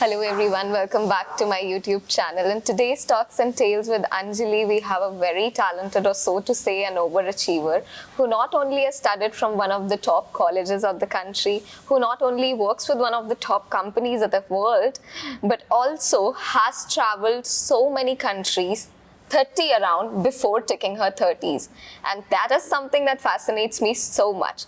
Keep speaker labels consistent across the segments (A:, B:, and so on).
A: Hello everyone, welcome back to my YouTube channel. In today's Talks and Tales with Anjali, we have a very talented, or so to say, an overachiever who not only has studied from one of the top colleges of the country, who not only works with one of the top companies of the world, but also has traveled so many countries, 30 around, before ticking her 30s. And that is something that fascinates me so much.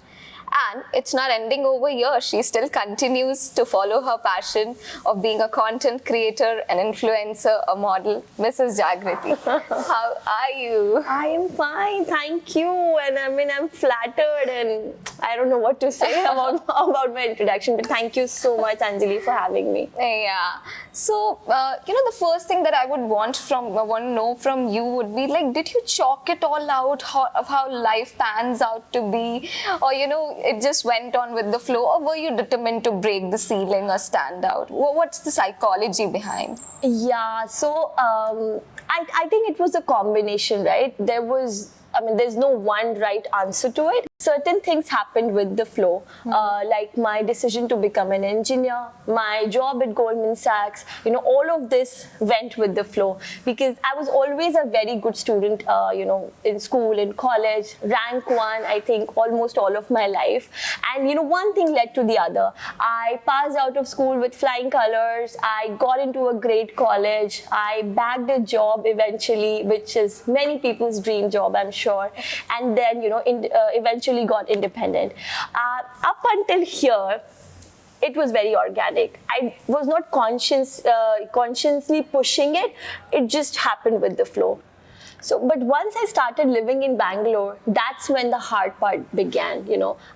A: And it's not ending over here. She still continues to follow her passion of being a content creator, an influencer, a model. Mrs. Jagriti, how are you?
B: I am fine, thank you. And I'm flattered, and I don't know what to say about my introduction, but thank you so much, Anjali, for having me.
A: Yeah. So, the first thing that I would want to know from you would be like, did you chalk it all out of how life pans out to be? Or, it just went on with the flow? Or were you determined to break the ceiling or stand out? What's the psychology behind?
B: Yeah, so I think it was a combination, right? There's no one right answer to it. Certain things happened with the flow, like my decision to become an engineer, my job at Goldman Sachs, all of this went with the flow because I was always a very good student, in school, in college, rank one, I think almost all of my life. And, one thing led to the other. I passed out of school with flying colors. I got into a great college. I bagged a job eventually, which is many people's dream job, I'm sure. And then, eventually got independent. Up until here, it was very organic. I was not consciously pushing it. It just happened with the flow. But once I started living in Bangalore, that's when the hard part began.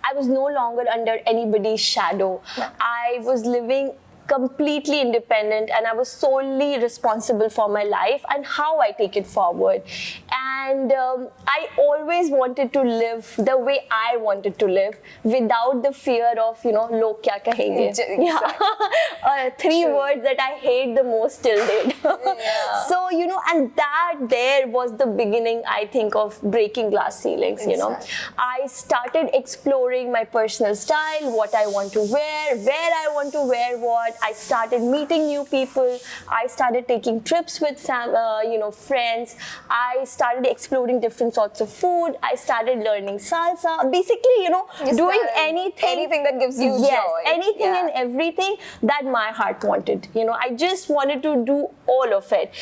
B: I was no longer under anybody's shadow. I was living completely independent, and I was solely responsible for my life and how I take it forward. And I always wanted to live the way I wanted to live without the fear of, log kya kahenge. Yeah. Three words that I hate the most till date.
A: Yeah.
B: So, and that there was the beginning, I think, of breaking glass ceilings,
A: Exactly.
B: I started exploring my personal style, what I want to wear, where I want to wear what. I started meeting new people. I started taking trips with friends. I started exploring different sorts of food. I started learning salsa. Basically, doing anything
A: that gives you
B: yes,
A: joy.
B: anything and everything that my heart wanted. I just wanted to do all of it.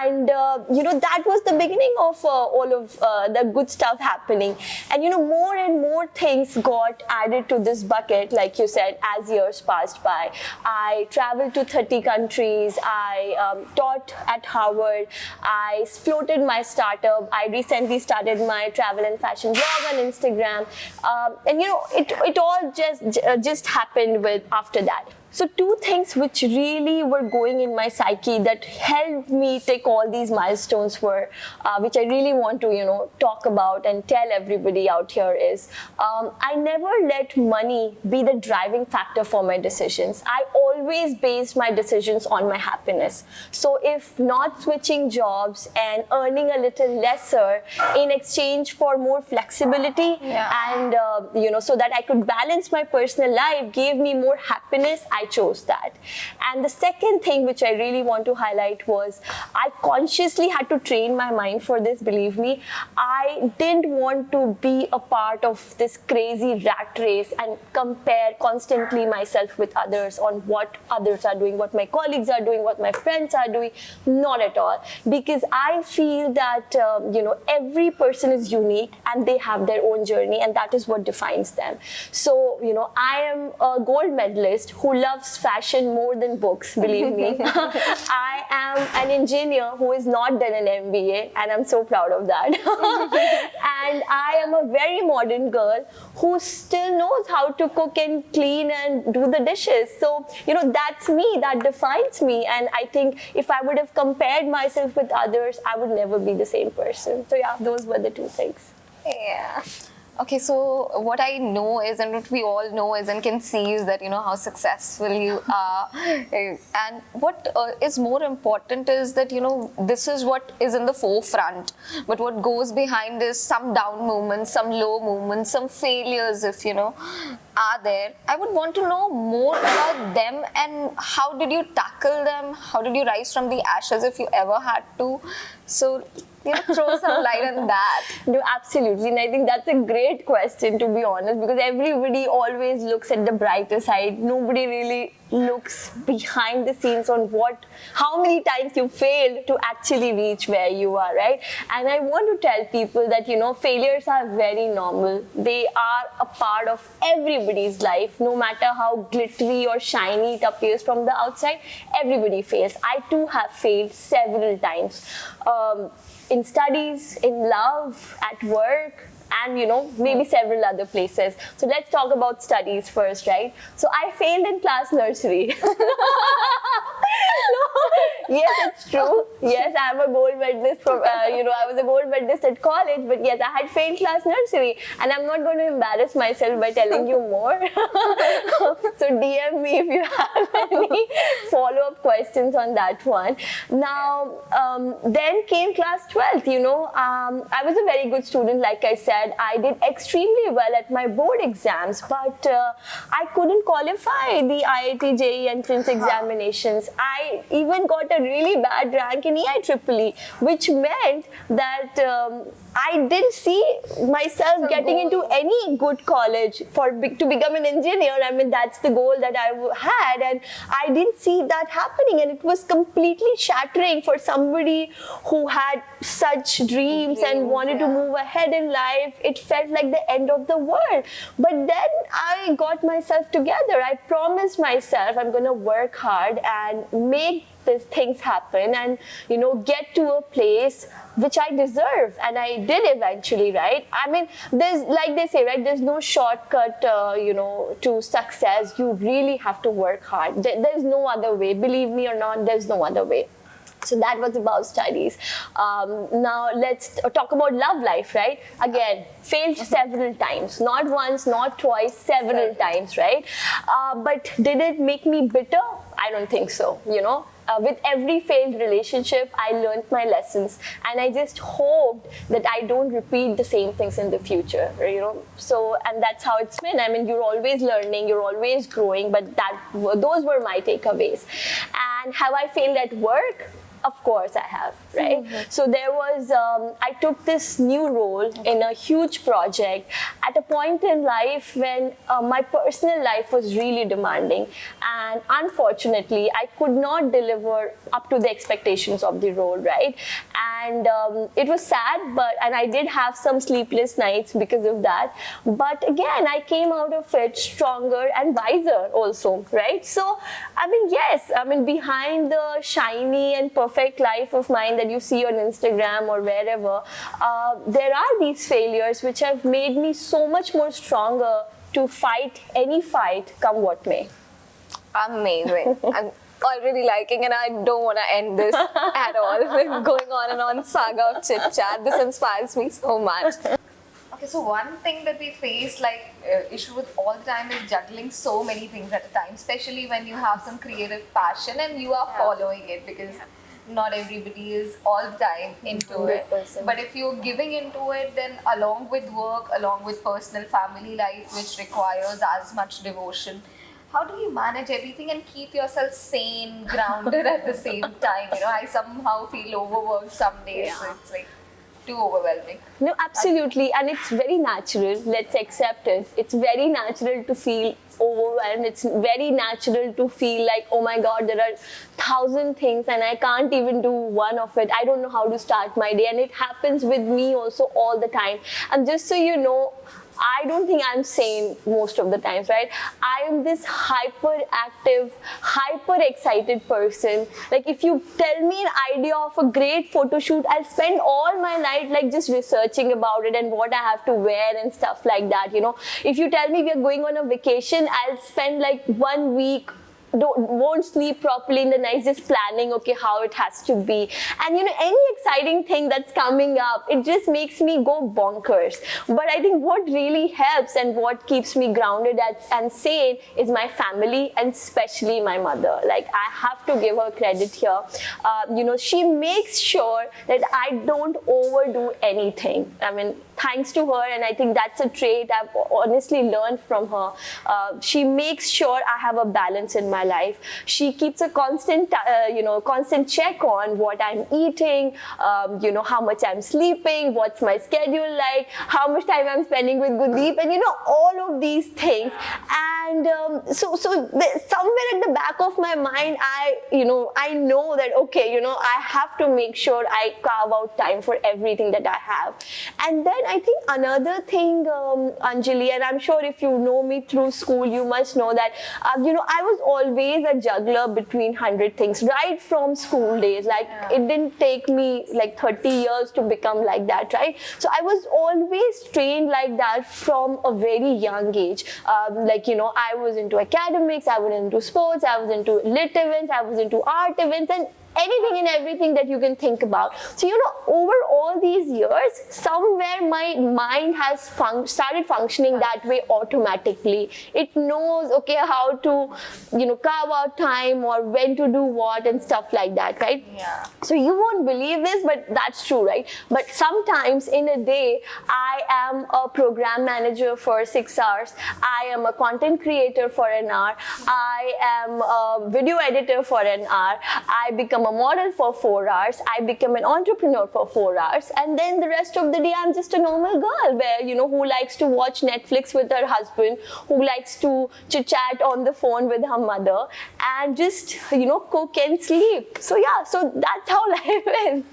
B: And, that was the beginning of all of the good stuff happening. And, more and more things got added to this bucket, like you said, as years passed by. I traveled to 30 countries. I taught at Harvard. I floated my startup. I recently started my travel and fashion blog on Instagram. And, it all just happened after that. So two things which really were going in my psyche that helped me take all these milestones were, which I really want to, talk about and tell everybody out here is, I never let money be the driving factor for my decisions. I always based my decisions on my happiness. So if not switching jobs and earning a little lesser in exchange for more flexibility and, so that I could balance my personal life, gave me more happiness, I chose that. And the second thing which I really want to highlight was I consciously had to train my mind for this, believe me. I didn't want to be a part of this crazy rat race and compare constantly myself with others on what others are doing, what my colleagues are doing, what my friends are doing. Not at all. Because I feel that, every person is unique and they have their own journey, and that is what defines them. So, I am a gold medalist who loves fashion more than books, believe me. I am an engineer who has not done an MBA, and I'm so proud of that. And I am a very modern girl who still knows how to cook and clean and do the dishes. So, that's me, that defines me. And I think if I would have compared myself with others, I would never be the same person. So yeah, those were the two things.
A: Yeah. Okay, so what I know is, and what we all know is and can see is that, how successful you are. And what is more important is that, this is what is in the forefront. But what goes behind is some down moments, some low moments, some failures, if, are there, I would want to know more about them and how did you tackle them? How did you rise from the ashes if you ever had to? So, throw some light on that.
B: No, absolutely. And I think that's a great question, to be honest, because everybody always looks at the brighter side. Nobody really looks behind the scenes on how many times you failed to actually reach where you are, right? And I want to tell people that, failures are very normal. They are a part of everybody's life, no matter how glittery or shiny it appears from the outside. Everybody fails. I too have failed several times. In studies, in love, at work, and maybe several other places. So let's talk about studies first, right? So I failed in class nursery. Yes, it's true. Yes, I'm a gold medalist from, I was a gold medalist at college, but yes, I had failed class nursery, and I'm not going to embarrass myself by telling you more. So DM me if you have any follow-up questions on that one. Now, then came class 12th, I was a very good student, like I said. I did extremely well at my board exams, but I couldn't qualify the IIT JEE entrance examinations. I even got a really bad rank in EIEEE, which meant that I didn't see myself getting into any good college to become an engineer. I mean, that's the goal that I had, and I didn't see that happening, and it was completely shattering for somebody who had such dreams and wanted to move ahead in life. It felt like the end of the world. But then I got myself together. I promised myself I'm going to work hard and make these things happen and get to a place which I deserve, and I did eventually, right? I mean, there's, like they say, right, there's no shortcut to success. You really have to work hard. There's no other way. Believe me or not, there's no other way. So that was about studies. Now let's talk about love life, right? Again, failed several times, not once, not twice, several times, right? But did it make me bitter? I don't think so, with every failed relationship, I learned my lessons, and I just hoped that I don't repeat the same things in the future, So, and that's how it's been. I mean, you're always learning, you're always growing, but those were my takeaways. And have I failed at work? Of course I have, right? Mm-hmm. So there was, I took this new role in a huge project at a point in life when my personal life was really demanding. And unfortunately, I could not deliver up to the expectations of the role, right? And it was sad, and I did have some sleepless nights because of that. But again, I came out of it stronger and wiser also, right? So, I mean, yes, behind the shiny and perfect life of mine that you see on Instagram or wherever, there are these failures which have made me so much more stronger to fight any fight, come what may.
A: Amazing. I'm already liking, and I don't want to end this at all. We're going on and on saga of chit chat. This inspires me so much. Okay, so one thing that we face, issue with all the time, is juggling so many things at a time, especially when you have some creative passion and you are following it, because not everybody is all the time into it. But if you're giving into it, then along with work, along with personal family life, which requires as much devotion, how do you manage everything and keep yourself sane, grounded at the same time? I somehow feel overworked some days, so it's too overwhelming.
B: No, absolutely, and it's very natural. Let's accept it. It's very natural to feel overwhelmed. It's very natural to feel like, oh my God, there are 1,000 things and I can't even do one of it. I don't know how to start my day, and it happens with me also all the time. And just so you know, I don't think I'm sane most of the times, right? I am this hyperactive, hyper excited person. Like, if you tell me an idea of a great photo shoot, I'll spend all my night just researching about it and what I have to wear and stuff like that, If you tell me we are going on a vacation, I'll spend 1 week, won't sleep properly in the night, just planning, okay, how it has to be. And any exciting thing that's coming up, it just makes me go bonkers. But I think what really helps and what keeps me grounded and sane is my family, and especially my mother. I have to give her credit here. She makes sure that I don't overdo anything. thanks to her, and I think that's a trait I've honestly learned from her. She makes sure I have a balance in my life. She keeps a constant, constant check on what I'm eating, how much I'm sleeping, what's my schedule like, how much time I'm spending with Gurdeep, and all of these things. And so somewhere at the back of my mind, I know that, okay, I have to make sure I carve out time for everything that I have. And then I think another thing, Anjali, and I'm sure if you know me through school, you must know that, I was always a juggler between 100 things, right from school days. Like, it didn't take me like 30 years to become like that, right? So I was always trained like that from a very young age. I was into academics, I was into sports, I was into lit events, I was into art events, and anything and everything that you can think about. So, over all these years, somewhere my mind has started functioning that way automatically. It knows, okay, how to, carve out time or when to do what and stuff like that, right?
A: Yeah.
B: So you won't believe this, but that's true, right? But sometimes in a day, I am a program manager for 6 hours. I am a content creator for an hour. I am a video editor for an hour. I become a model for 4 hours. I become an entrepreneur for 4 hours. And then the rest of the day, I'm just a normal girl where, who likes to watch Netflix with her husband, who likes to chit-chat on the phone with her mother, and just, cook and sleep. So yeah, so that's how life is.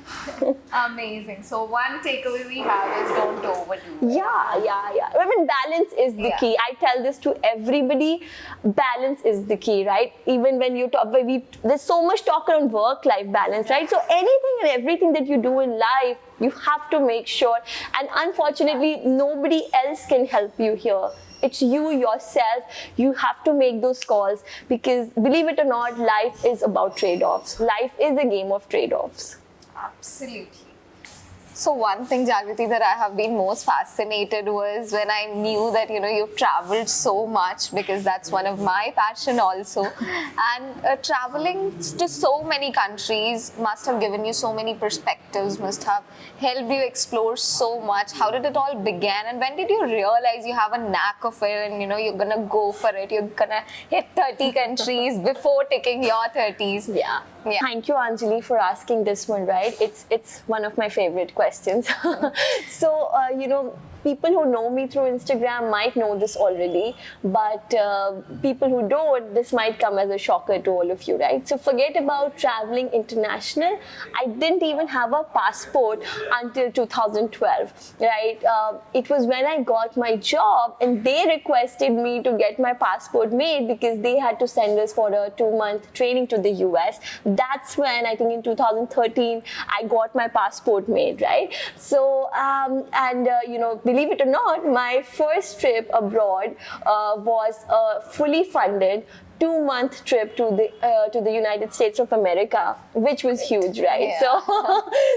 A: Amazing. So one takeaway we have is don't overdo it.
B: Yeah. I mean, balance is the key. I tell this to everybody. Balance is the key, right? Even when you talk, there's so much talk around work-life balance, right? So anything and everything that you do in life, you have to make sure. And unfortunately, nobody else can help you here. It's you yourself. You have to make those calls, because believe it or not, life is about trade-offs. Life is a game of trade-offs.
A: Absolutely. So one thing, Jagriti, that I have been most fascinated was when I knew that, you've traveled so much, because that's one of my passion also. And traveling to so many countries must have given you so many perspectives, must have helped you explore so much. How did it all begin? And when did you realize you have a knack of it and, you're going to go for it? You're going to hit 30 countries before ticking your 30s.
B: Yeah. Thank you, Anjali, for asking this one, right? It's one of my favorite questions. So, people who know me through Instagram might know this already, but people who don't, this might come as a shocker to all of you, right? So forget about traveling international. I didn't even have a passport until 2012, right? It was when I got my job and they requested me to get my passport made, because they had to send us for a 2-month training to the US. That's when, I think in 2013, I got my passport made, right? So, believe it or not, my first trip abroad was a fully funded 2-month trip to the United States of America, which was huge, right?
A: Yeah.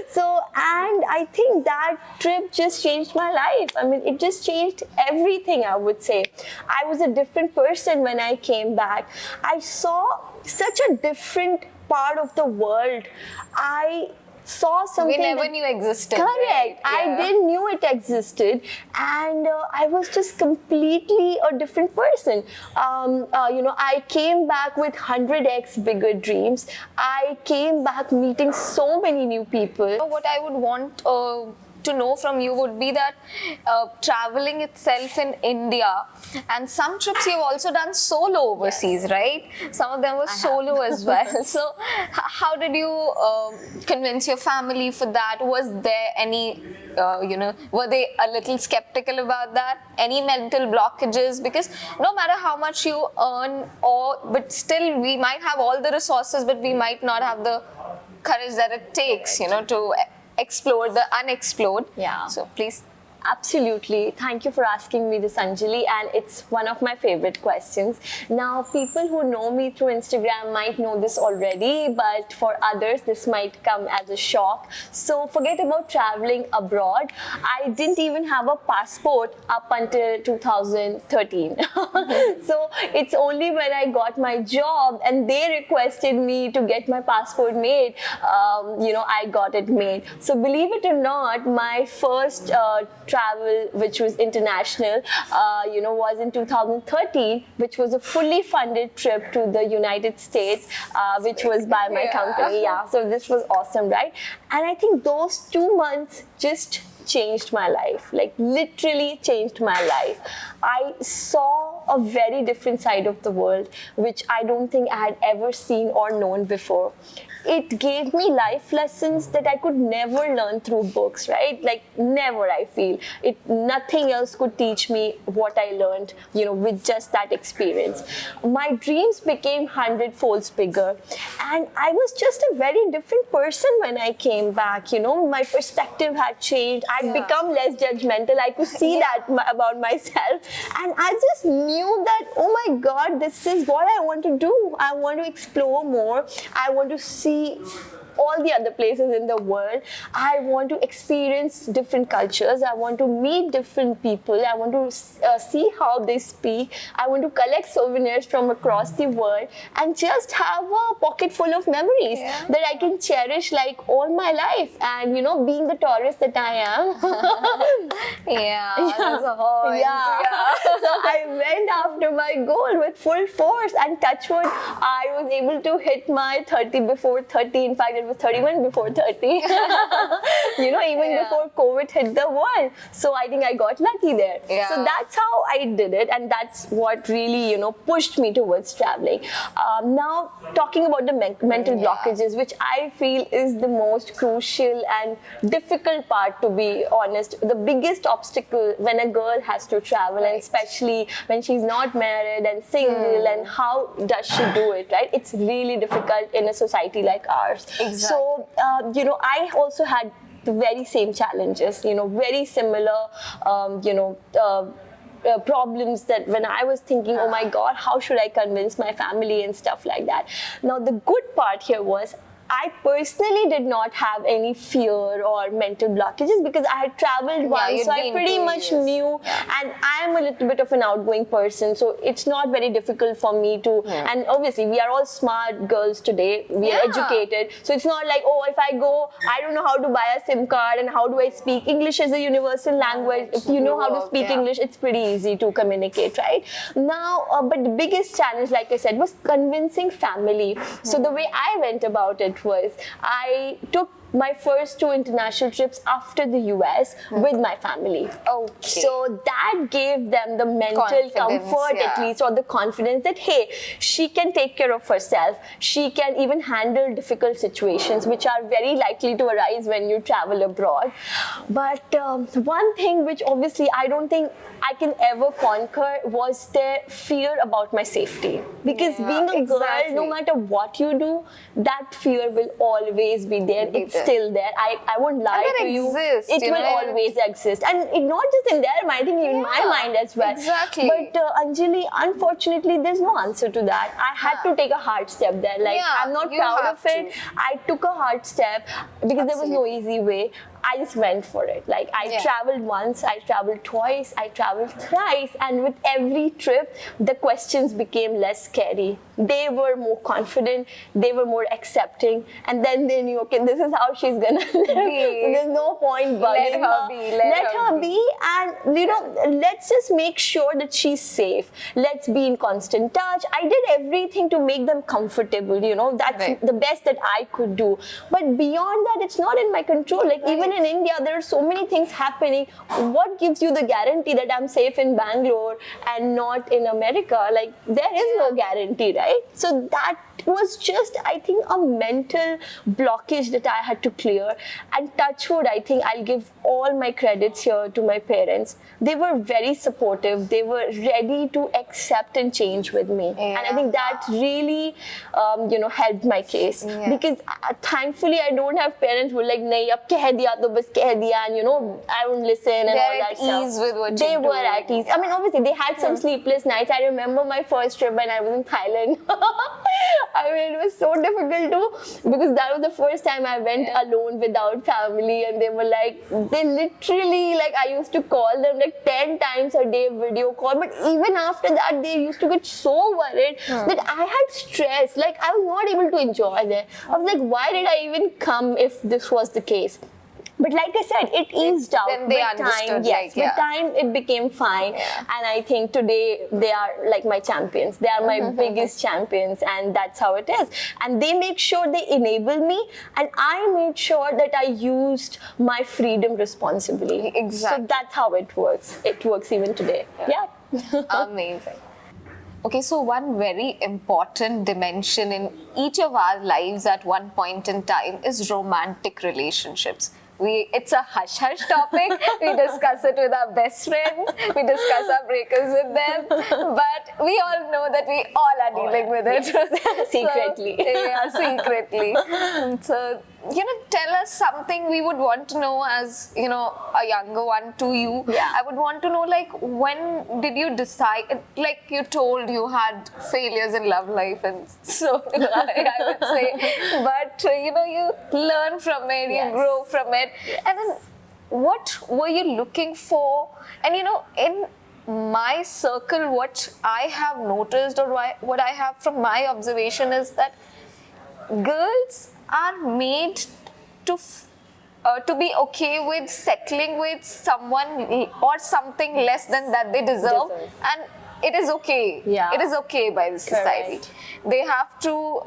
B: So and I think that trip just changed my life. I mean, it just changed everything, I would say. I was a different person when I came back. I saw such a different part of the world. I saw something
A: we never knew existed.
B: Correct.
A: Right?
B: I didn't knew it existed, and I was just completely a different person. I came back with 100x bigger dreams. I came back meeting so many new people.
A: What I would want to know from you would be that traveling itself in India, and some trips you've also done solo overseas, right? Some of them were solo as well. So how did you convince your family for that? Was there any, were they a little skeptical about that? Any mental blockages? Because no matter how much you earn, but still we might have all the resources, but we might not have the courage that it takes, to explore the unexplored.
B: Yeah.
A: So please.
B: Absolutely. Thank you for asking me this, Anjali, and it's one of my favorite questions. Now, people who know me through Instagram might know this already, but for others, this might come as a shock. So forget about traveling abroad. I didn't even have a passport up until 2013. So it's only when I got my job and they requested me to get my passport made, I got it made. So believe it or not, my first travel, which was international, was in 2013, which was a fully funded trip to the United States, which was by my company. Yeah, so this was awesome, right? And I think those 2 months just changed my life, like literally changed my life. I saw a very different side of the world, which I don't think I had ever seen or known before. It gave me life lessons that I could never learn through books, right? Like never, I feel. Nothing else could teach me what I learned, with just that experience. My dreams became 100-folds bigger. And I was just a very different person when I came back, My perspective had changed. I'd become less judgmental. I could see that about myself. And I just knew that, oh my God, this is what I want to do. I want to explore more. I want to see all the other places in the world. I want to experience different cultures. I want to meet different people. I want to see how they speak. I want to collect souvenirs from across the world and just have a pocket full of memories that I can cherish like all my life. And being the tourist that I am.
A: That's a whole.
B: So I went after my goal with full force, and touch wood, I was able to hit my 30 before 30. In fact, it was 31 before 30. Even before COVID hit the world. So I think I got lucky there. So that's how I did it, and that's what really, pushed me towards traveling. Now, talking about the mental blockages, which I feel is the most crucial and difficult part, to be honest. The biggest obstacle when a girl has to travel, and especially when she's not married and single, and how does she do it, right? It's really difficult in a society like ours.
A: Exactly.
B: So, I also had the very same challenges, very similar, problems, that when I was thinking, oh my God, how should I convince my family and stuff like that. Now, the good part here was, I personally did not have any fear or mental blockages because I had traveled once, so I pretty much knew, and I am a little bit of an outgoing person, so it's not very difficult for me to, and obviously we are all smart girls today, we are educated, so it's not like, oh, if I go, I don't know how to buy a SIM card and how do I speak. English is a universal language. If you know how to speak English, it's pretty easy to communicate, right? Now, but the biggest challenge, like I said, was convincing family. So the way I went about it was, I took my first 2 international trips after the US with my family.
A: Okay.
B: So that gave them the mental comfort, at least, or the confidence that, hey, she can take care of herself. She can even handle difficult situations, which are very likely to arise when you travel abroad. But one thing which obviously I don't think I can ever conquer was their fear about my safety. Because being a girl, no matter what you do, that fear will always be there. It's still there. I won't lie to you. It will always exist. And it not just in their mind, I think in my mind as well.
A: Exactly.
B: But Anjali, unfortunately, there's no answer to that. I had to take a hard step there. Like, I'm not proud of it. I took a hard step because there was no easy way. I just went for it. Like, I traveled once, I traveled twice, I traveled thrice, and with every trip, the questions became less scary. They were more confident, they were more accepting, and then they knew, okay, this is how she's gonna live. So there's no point bugging her. Let her be, and let's just make sure that she's safe. Let's be in constant touch. I did everything to make them comfortable. That's the best that I could do. But beyond that, it's not in my control. Like, even in India, there are so many things happening. What gives you the guarantee that I'm safe in Bangalore and not in America? Like, there is no guarantee, right? So that was just, I think, a mental blockage that I had to clear. And touch wood, I think I'll give all my credits here to my parents. They were very supportive. They were ready to accept and change with me. And I think that really, helped my case. Because thankfully, I don't have parents who are like, nahi, ab keh diya to bas keh diya, and I won't listen and all that stuff.
A: They're at ease with what
B: They were at ease. I mean, obviously, they had some sleepless nights. I remember my first trip when I was in Thailand. I mean, it was so difficult too, because that was the first time I went alone without family, and they were like, they literally, like, I used to call them like 10 times a day video call, but even after that, they used to get so worried that I had stress, like, I was not able to enjoy that. I was like, why did I even come if this was the case? But like I said, it eased out
A: then they
B: with time.
A: understood,
B: Yes,
A: like, yeah.
B: with time it became fine.
A: Yeah.
B: And I think today they are like my champions. They are my biggest champions, and that's how it is. And they make sure they enable me, and I made sure that I used my freedom responsibly.
A: Exactly.
B: So that's how it works. It works even today. Yeah.
A: Amazing. Okay, so one very important dimension in each of our lives at one point in time is romantic relationships. It's a hush-hush topic. We discuss it with our best friends. We discuss our breakups with them. But we all know that we all are dealing with it.
B: Secretly.
A: Secretly. So, tell us something we would want to know as, a younger one to you.
B: Yeah.
A: I would want to know, like, when did you decide, like you told you had failures in love life, and so did I would say. But, you learn from it, you
B: Yes.
A: grow from it. And then what were you looking for? And, in my circle, what I have noticed or what I have from my observation is that girls are made to be okay with settling with someone or something less than that they deserve. And it is okay.
B: Yeah.
A: It is okay by the society.
B: Correct.
A: They have to,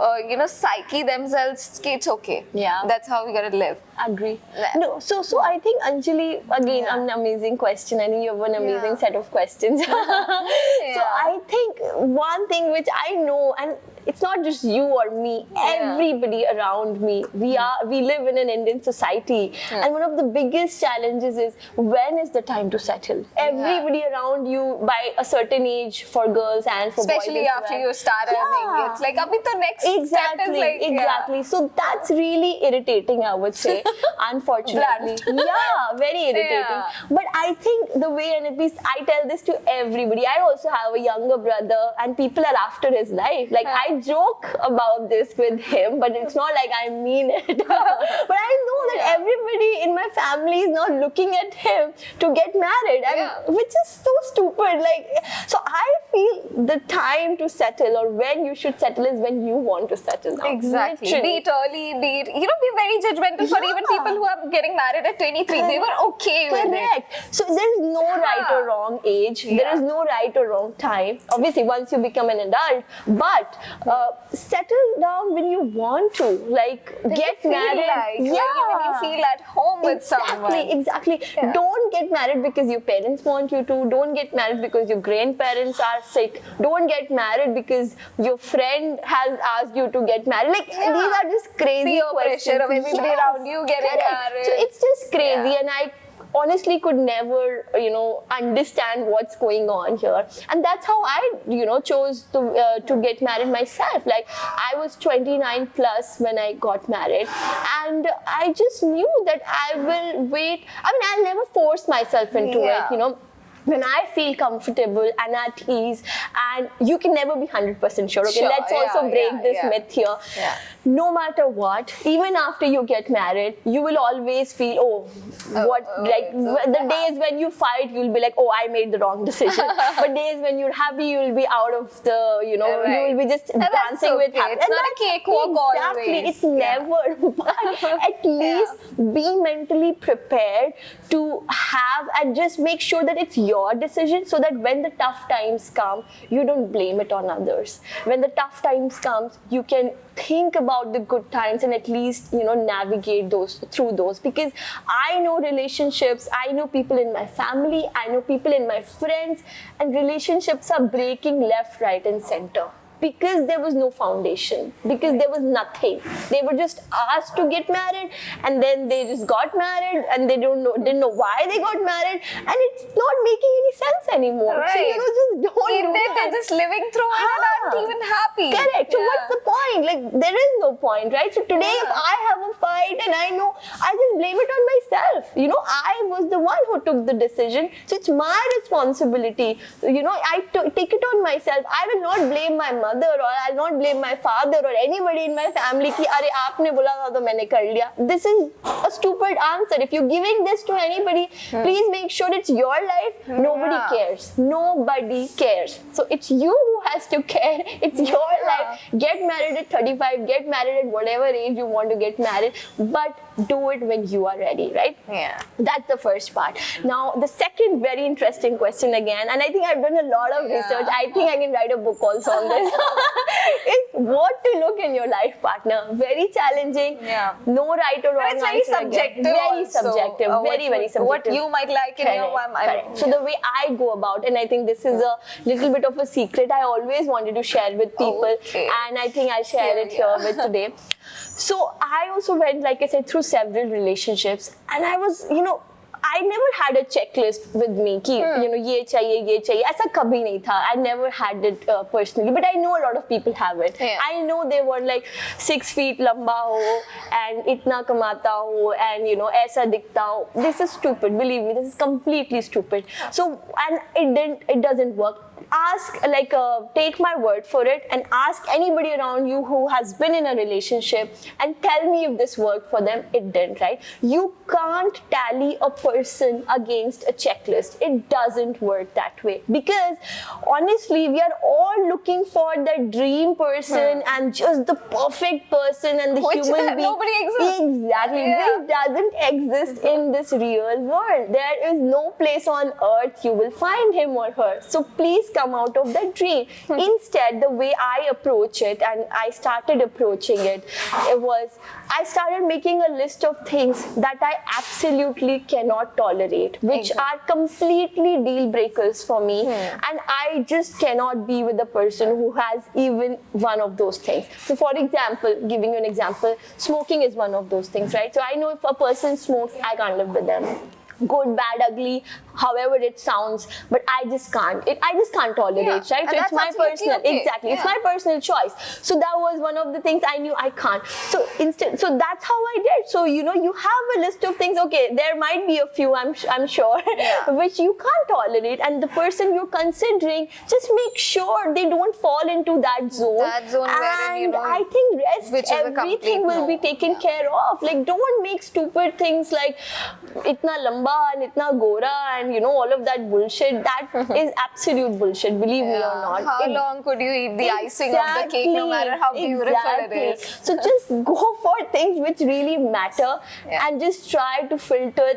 A: psyche themselves. It's okay.
B: Yeah.
A: That's how we gotta live.
B: Agree.
A: Yeah.
B: No, so I think Anjali, again,
A: Yeah.
B: an amazing question. I think you have an amazing
A: Yeah.
B: set of questions. So I think one thing which I know, and it's not just you or me, everybody around me, we live in an Indian society, and one of the biggest challenges is when is the time to settle? Everybody around you by a certain age for girls and for
A: Especially
B: boys as
A: after
B: well.
A: you start earning. It's like, abhi to next step is
B: Exactly,
A: like,
B: exactly. So that's really irritating, I would say, unfortunately. Yeah, very irritating.
A: Yeah.
B: But I think the way, and at least I tell this to everybody, I also have a younger brother, and people are after his life. Like, I joke about this with him, but it's not like I mean it. But I know that everybody in my family is not looking at him to get married, and which is so stupid. Like, so I feel the time to settle, or when you should settle, is when you want to settle now.
A: exactly.
B: Literally.
A: Be it early, be it, be very judgmental for even people who are getting married at 23. They were okay with it.
B: Correct. So there is no right or wrong age. There is no right or wrong time. Obviously, once you become an adult, but settle down when you want to. Like, get married.
A: When you feel at home with someone.
B: Exactly.
A: Yeah.
B: Don't get married because your parents want you to. Don't get married because your grandparents are sick. Don't get married because your friend has asked you to get married. Like, these are just crazy
A: Peer
B: questions.
A: pressure of everybody around you getting married.
B: So it's just crazy,
A: Yeah.
B: and I honestly could never, understand what's going on here. And that's how I, chose to get married myself. Like, I was 29 plus when I got married, and I just knew that I will wait. I mean, I'll never force myself into it, when I feel comfortable and at ease, and you can never be 100% sure. Okay,
A: Sure,
B: let's also break this myth here.
A: Yeah.
B: No matter what, even after you get married, you will always feel, the days when you fight, you'll be like, oh, I made the wrong decision. But days when you're happy, you will be out of the, you will be just dancing with happiness.
A: It's not a cakewalk
B: exactly,
A: always.
B: it's never. But at least be mentally prepared to have, and just make sure that it's your decision, so that when the tough times come, you don't blame it on others. When the tough times comes, you can think about the good times and at least, navigate through those. Because I know relationships, I know people in my family, I know people in my friends, and relationships are breaking left, right, and center. Because there was no foundation, because there was nothing. They were just asked to get married, and then they just got married, and they didn't know why they got married, and it's not making any sense anymore.
A: Right.
B: So, just don't do that.
A: They're just living through it and aren't even happy.
B: Correct. So what's the point? Like, there is no point, right? So today, if I have a fight and I know, I just blame it on myself. I was the one who took the decision, so it's my responsibility. I take it on myself. I will not blame my mother. mother or I'll not blame my father or anybody in my family कि अरे आपने बोला था तो मैंने कर लिया. This is a stupid answer. If you're giving this to anybody, please make sure it's your life. Nobody cares. Nobody cares. So it's you who has to care. It's your life. Get married at 35. Get married at whatever age you want to get married. But do it when you are ready, right?
A: Yeah.
B: That's the first part. Now, the second very interesting question again, and I think I've done a lot of research. I think I can write a book also on this. Is what to look in your life partner. Very challenging.
A: Yeah.
B: No right or wrong
A: And it's very
B: answer again.
A: subjective.
B: Very
A: also.
B: subjective. Very, very subjective.
A: What you might like in your
B: Correct,
A: wife.
B: correct. So the way I go about, and I think this is a little bit of a secret I always wanted to share with people,
A: Okay.
B: and I think I'll share it here with today. So I also went, like I said, through several relationships, and I was, I never had a checklist with me कि ये चाहिए ऐसा कभी नहीं था. I never had it personally, but I know a lot of people have it.
A: Yeah.
B: I know they were like 6 feet लंबा हो and इतना कमाता हो and ऐसा दिखता हो. This is stupid. Believe me, this is completely stupid. So and it doesn't work. Ask, take my word for it and ask anybody around you who has been in a relationship and tell me if this worked for them. It didn't, right? You can't tally a person against a checklist. It doesn't work that way, because honestly, we are all looking for the dream person and just the perfect person and the
A: Which
B: human being.
A: nobody exists.
B: Exactly.
A: Yeah.
B: Which doesn't exist in this real world. There is no place on earth you will find him or her. So please come out of that dream. Instead, the way I approach it, and I started approaching it, was I started making a list of things that I absolutely cannot tolerate, which are completely deal breakers for me, and I just cannot be with a person who has even one of those things. So for example, giving you an example, smoking is one of those things, right? So I know if a person smokes, I can't live with them. Good, bad, ugly, however it sounds, but I just can't. I just can't tolerate,
A: Yeah.
B: right? So
A: And
B: it's
A: that's
B: my
A: absolutely
B: personal,
A: okay.
B: exactly. It's
A: Yeah.
B: my personal choice. So that was one of the things I knew I can't. So that's how I did. So you have a list of things. Okay, there might be a few, I'm sure,
A: Yeah.
B: which you can't tolerate, and the person you're considering, just make sure they don't fall into that zone.
A: That zone wherein,
B: and I think rest,
A: which is a complete
B: everything will
A: no.
B: be taken care of. Like, don't make stupid things like itna lamba and itna gora and all of that bullshit. That is absolute bullshit, believe me or not.
A: How long could you eat the icing of the cake, no matter how beautiful it is?
B: So just go for things which really matter,
A: Yeah.
B: and just try to filter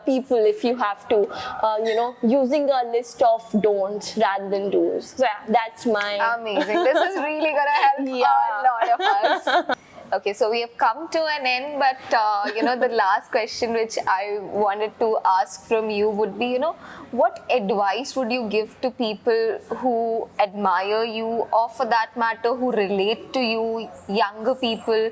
B: people if you have to, using a list of don'ts rather than do's. So yeah, that's my...
A: Amazing. This is really gonna help
B: Yeah.
A: a lot of us. Okay, so we have come to an end, but the last question which I wanted to ask from you would be, what advice would you give to people who admire you, or for that matter, who relate to you, younger people,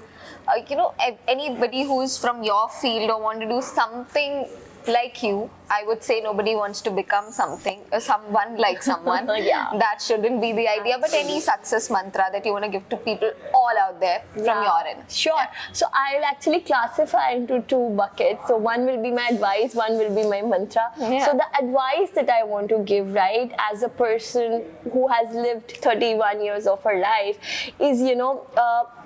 A: anybody who's from your field or want to do something like you? I would say nobody wants to become someone like someone.
B: Yeah.
A: That shouldn't be the idea, but any success mantra that you want to give to people all out there from your end.
B: Sure. So I'll actually classify into 2 buckets. So one will be my advice, one will be my mantra.
A: Yeah.
B: So the advice that I want to give, right, as a person who has lived 31 years of her life is,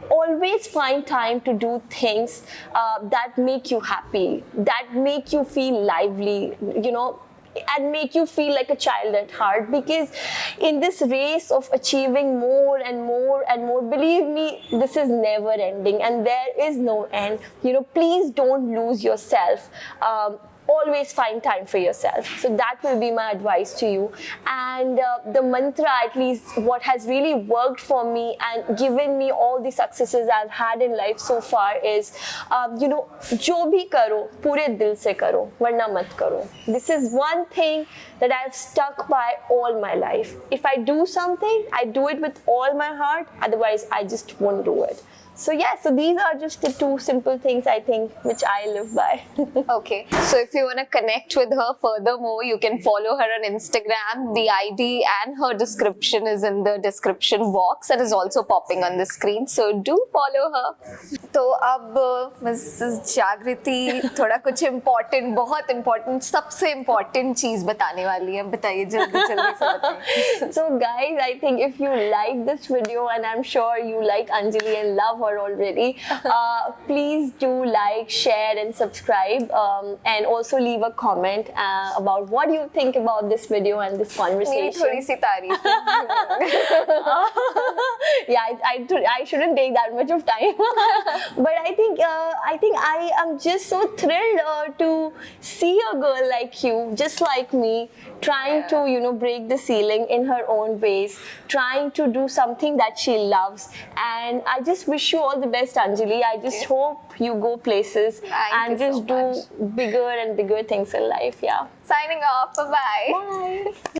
B: always find time to do things that make you happy, that make you feel lively, and make you feel like a child at heart. Because in this race of achieving more and more and more, believe me, this is never ending and there is no end. Please don't lose yourself. Always find time for yourself. So that will be my advice to you. And the mantra, at least what has really worked for me and given me all the successes I've had in life so far is, jo bhi karo, pure dil se karo, varna mat karo. This is one thing that I've stuck by all my life. If I do something, I do it with all my heart. Otherwise, I just won't do it. So yeah, so these are just the two simple things I think which I live by.
A: Okay, so if you want to connect with her furthermore, you can follow her on Instagram. The ID and her description is in the description box and is also popping on the screen. So do follow her. तो अब Mrs जागृति थोड़ा कुछ important, बहुत important, सबसे important चीज बताने वाली है. बताइए जल्दी जल्दी से बताइए.
B: So guys, I think if you like this video, and I'm sure you like Anjali and love her already, please do like, share and subscribe, and also leave a comment about what you think about this video and this conversation.
A: मेरी थोड़ी सी तारीफ.
B: Yeah, I shouldn't take that much of time. But I think I am just so thrilled to see a girl like you, just like me, trying to, you know, break the ceiling in her own ways, trying to do something that she loves. And I just wish you all the best, Anjali. I just hope you go places and just do bigger and bigger things in life. Yeah.
A: Signing off. Bye-bye.
B: Bye.